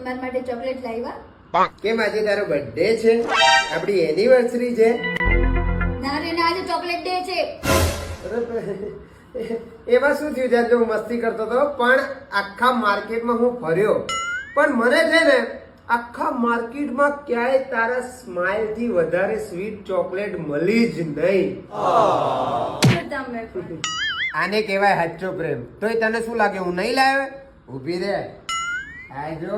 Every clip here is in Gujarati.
મારા માટે ચોકલેટ લાવ્યા? કેમ આજે તારો બર્થડે છે? આપણી એનિવર્સરી છે? ના રે ના, આજે ચોકલેટ ડે છે. એમાં શું થયું? જ્યારે હું મસ્તી કરતો હતો પણ આખા માર્કેટમાં હું ફર્યો, પણ મને છે ને આખા માર્કેટમાં ક્યાંય તારા સ્માઈલ થી વધારે સ્વીટ ચોકલેટ મળી જ નહીં. તમે આને કહેવાય સાચો પ્રેમ. તોય તને શું લાગે હું નહીં લાવ્યો? ઊભી રે, આજો.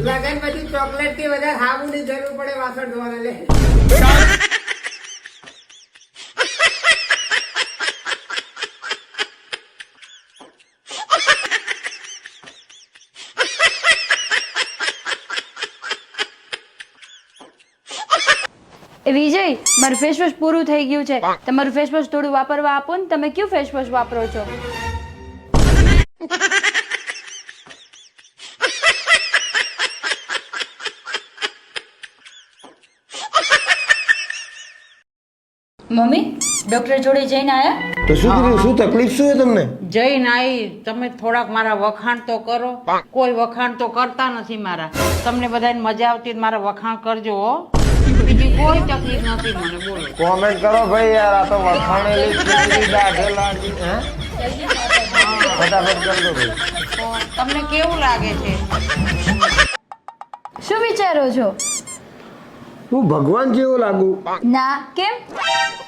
લગન પછી ચોકલેટ થી વધારે હાબુની જરૂર પડે વાસણ ધોવાના. લે વિજય, મારું ફેસ વોશ પૂરું થઈ ગયું છે. તમારું ફેસ વોશ થોડું વાપરવા આપો ને. તમે કયું ફેસ વોશ વાપરો છો? મમ્મી, ડોક્ટર જોડે જઈને આયા? તો શું કીધું? શું તકલીફ શું છે તમને? જઈને આવી. તમે થોડાક મારા વખાણ તો કરો. કોઈ વખાણ તો કરતા નથી મારા. તમને બધાને મજા આવતી મારા વખાણ કરજો હો. બીજી કોઈ તકલીફ નથી મને. બોલો. કોમેન્ટ કરો ભાઈ યાર, આ તો વખાણેલી ચીકણી દાઢે લાગી. હે ફટાફટ કરી દો ભાઈ. તો તમને કેવું લાગે છે? શું વિચારો છો? હું ભગવાન જેવો લાગુ? ના, કેમ?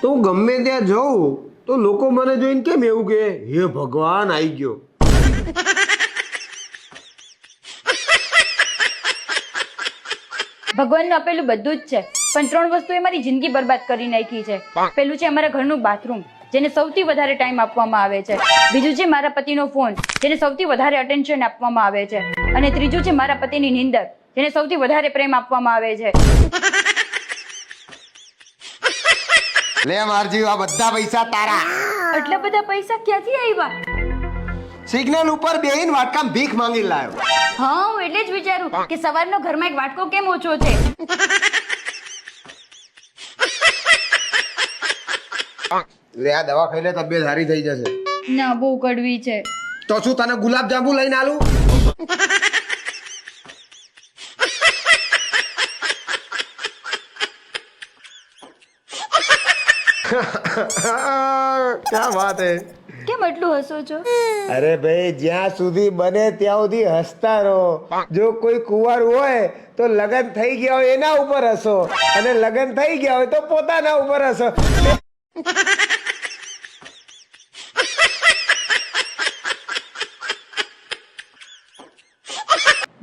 તો હું ગમે ત્યાં જાઉં તો લોકો મને જોઈને કેમ એવું કે હે ભગવાન આવી ગયો? ભગવાનનું આપેલું બધું જ છે, પણ 3 વસ્તુએ મારી જિંદગી બરબાદ કરી નાખી છે. પેલું છે અમારા ઘરનું બાથરૂમ, જેને સૌથી વધારે ટાઈમ આપવામાં આવે છે. બીજું છે મારા પતિનો ફોન, જેને સૌથી વધારે અટેન્શન આપવામાં આવે છે. અને ત્રીજું છે મારા પતિની નીંદર, જેને સૌથી વધારે પ્રેમ આપવામાં આવે છે. લે મારજી, આ બધા પૈસા તારા. આટલા બધા પૈસા ક્યાંથી આવ્યા? સિગ્નલ ઉપર બેહીને વાટકામ ભીખ માંગી લાવ્યો. હા, હું એટલે જ વિચારું કે સવારનો ઘરમાં એક વાટકો કેમ ઓછો છે. લે આ દવા ખાઈ લે, તબિયત સારી થઈ જશે. ના, બહુ કડવી છે. તો શું તને ગુલાબ જાંબુ લઈને આલું? ક્યાં વાત હે? કેમ એટલું હસો છો? અરે ભાઈ, જ્યાં સુધી બને ત્યાં સુધી હસતા રહો. જો કોઈ કુંવર હોય તો લગન થઈ ગયા હોય એના ઉપર હસો, અને લગન થઈ ગયા હોય તો પોતાના ઉપર હસો.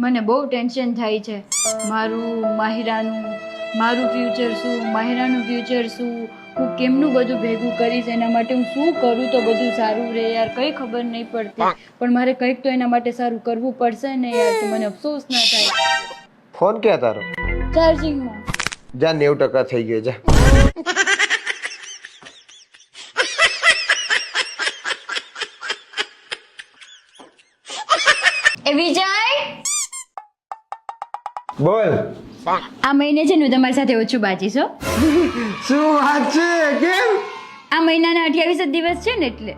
મને બહુ ટેન્શન થાય છે. મારું ફ્યુચર શું, માહિરાનું ફ્યુચર શું, હું કેમનું બધું ભેગું કરીશ, એના માટે હું શું કરું તો બધું સારું રહે યાર. કઈ ખબર નહીં પડતી, પણ મારે કંઈક તો એના માટે સારું કરવું પડશે ને યાર, તો મને અફસોસ ના થાય. ફોન ક્યાં તારો? ચાર્જિંગમાં. જા 90% થઈ ગયો. જા. એ વિજય, બોલ. આ મહિને છે ને હું તમારી સાથે ઓછું બાજીશ હો. શું વાત છે? કેમ? આ મહિનાના 28 જ દિવસ છે ને એટલે.